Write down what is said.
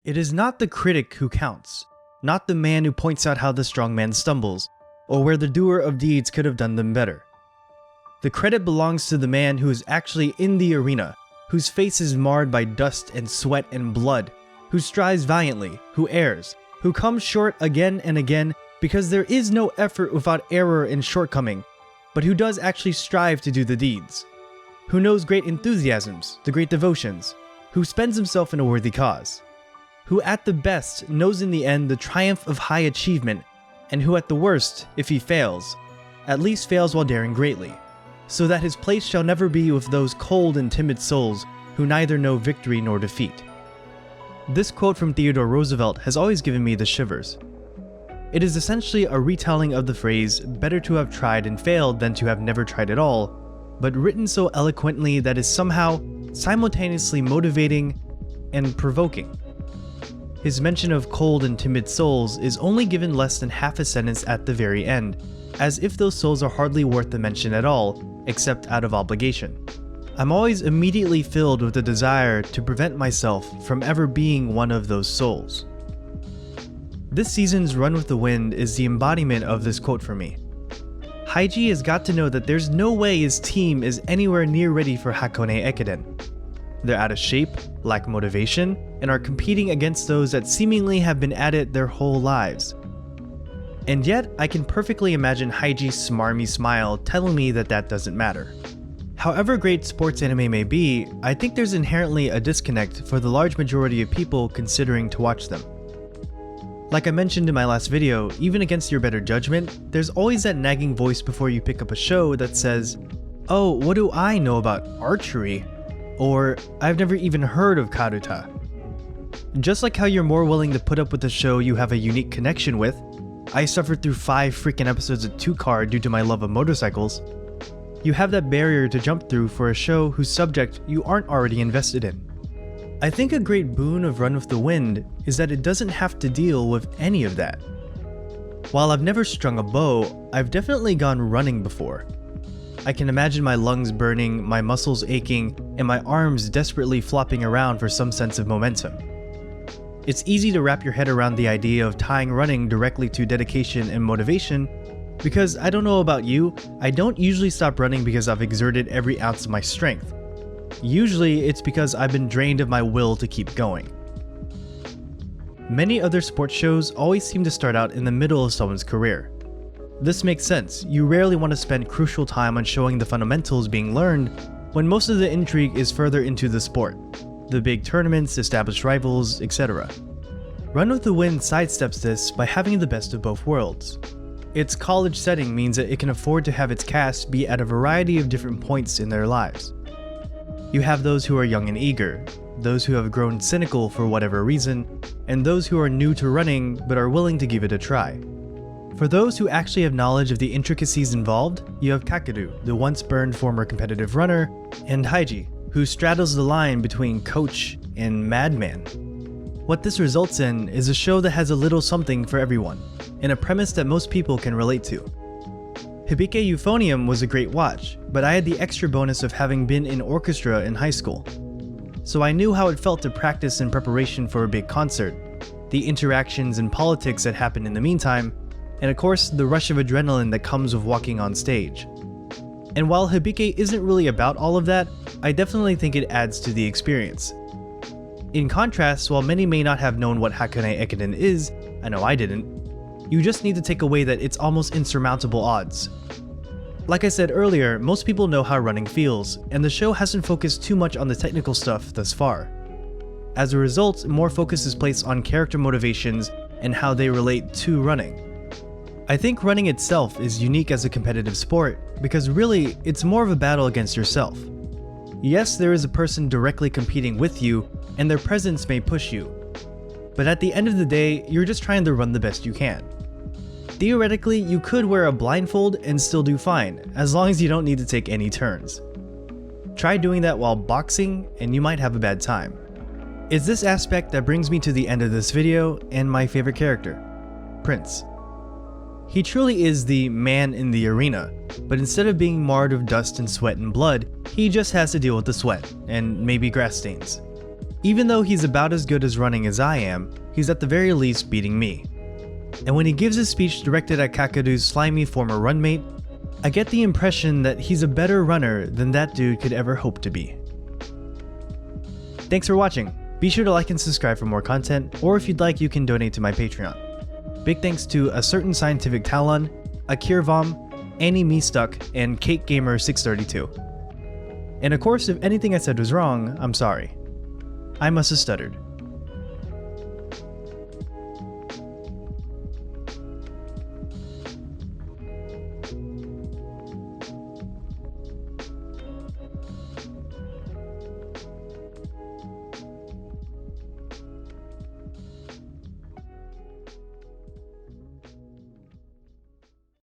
It is not the critic who counts, not the man who points out how the strong man stumbles, or where the doer of deeds could have done them better. The credit belongs to the man who is actually in the arena, whose face is marred by dust and sweat and blood, who strives valiantly, who errs, who comes short again and again because there is no effort without error and shortcoming, but who does actually strive to do the deeds, who knows great enthusiasms, the great devotions, who spends himself in a worthy cause, who at the best knows in the end the triumph of high achievement, and who at the worst, if he fails, at least fails while daring greatly, so that his place shall never be with those cold and timid souls who neither know victory nor defeat. This quote from Theodore Roosevelt has always given me the shivers. It is essentially a retelling of the phrase, better to have tried and failed than to have never tried at all, but written so eloquently that is somehow simultaneously motivating and provoking. His mention of cold and timid souls is only given less than half a sentence at the very end, as if those souls are hardly worth the mention at all, except out of obligation. I'm always immediately filled with the desire to prevent myself from ever being one of those souls. This season's Run with the Wind is the embodiment of this quote for me. Haiji has got to know that there's no way his team is anywhere near ready for Hakone Ekiden. They're out of shape, lack motivation, and are competing against those that seemingly have been at it their whole lives. And yet, I can perfectly imagine Haiji's smarmy smile telling me that that doesn't matter. However great sports anime may be, I think there's inherently a disconnect for the large majority of people considering to watch them. Like I mentioned in my last video, even against your better judgment, there's always that nagging voice before you pick up a show that says, "Oh, what do I know about archery?" Or, "I've never even heard of Karuta." Just like how you're more willing to put up with a show you have a unique connection with, I suffered through 5 freaking episodes of 2-Car due to my love of motorcycles, you have that barrier to jump through for a show whose subject you aren't already invested in. I think a great boon of Run with the Wind is that it doesn't have to deal with any of that. While I've never strung a bow, I've definitely gone running before. I can imagine my lungs burning, my muscles aching, and my arms desperately flopping around for some sense of momentum. It's easy to wrap your head around the idea of tying running directly to dedication and motivation, because I don't know about you, I don't usually stop running because I've exerted every ounce of my strength. Usually it's because I've been drained of my will to keep going. Many other sports shows always seem to start out in the middle of someone's career. This makes sense, you rarely want to spend crucial time on showing the fundamentals being learned when most of the intrigue is further into the sport, the big tournaments, established rivals, etc. Run with the Wind sidesteps this by having the best of both worlds. Its college setting means that it can afford to have its cast be at a variety of different points in their lives. You have those who are young and eager, those who have grown cynical for whatever reason, and those who are new to running but are willing to give it a try. For those who actually have knowledge of the intricacies involved, you have Kakeru, the once burned former competitive runner, and Haiji, who straddles the line between coach and madman. What this results in is a show that has a little something for everyone, and a premise that most people can relate to. Hibike Euphonium was a great watch, but I had the extra bonus of having been in orchestra in high school. So I knew how it felt to practice in preparation for a big concert, the interactions and politics that happened in the meantime, and of course the rush of adrenaline that comes with walking on stage. And while Hibike isn't really about all of that, I definitely think it adds to the experience. In contrast, while many may not have known what Hakone Ekiden is, I know I didn't, you just need to take away that it's almost insurmountable odds. Like I said earlier, most people know how running feels, and the show hasn't focused too much on the technical stuff thus far. As a result, more focus is placed on character motivations and how they relate to running. I think running itself is unique as a competitive sport, because really, it's more of a battle against yourself. Yes, there is a person directly competing with you, and their presence may push you. But at the end of the day, you're just trying to run the best you can. Theoretically, you could wear a blindfold and still do fine, as long as you don't need to take any turns. Try doing that while boxing, and you might have a bad time. It's this aspect that brings me to the end of this video and my favorite character, Prince. He truly is the man in the arena, but instead of being marred of dust and sweat and blood, he just has to deal with the sweat, and maybe grass stains. Even though he's about as good as running as I am, he's at the very least beating me. And when he gives his speech directed at Kakadu's slimy former runmate, I get the impression that he's a better runner than that dude could ever hope to be. Thanks for watching. Be sure to like and subscribe for more content, or if you'd like, you can donate to my Patreon. Big thanks to A Certain Scientific Talon, Akir Vom, Annie Me Stuck, and Kate Gamer 632. And of course, if anything I said was wrong, I'm sorry. I must have stuttered.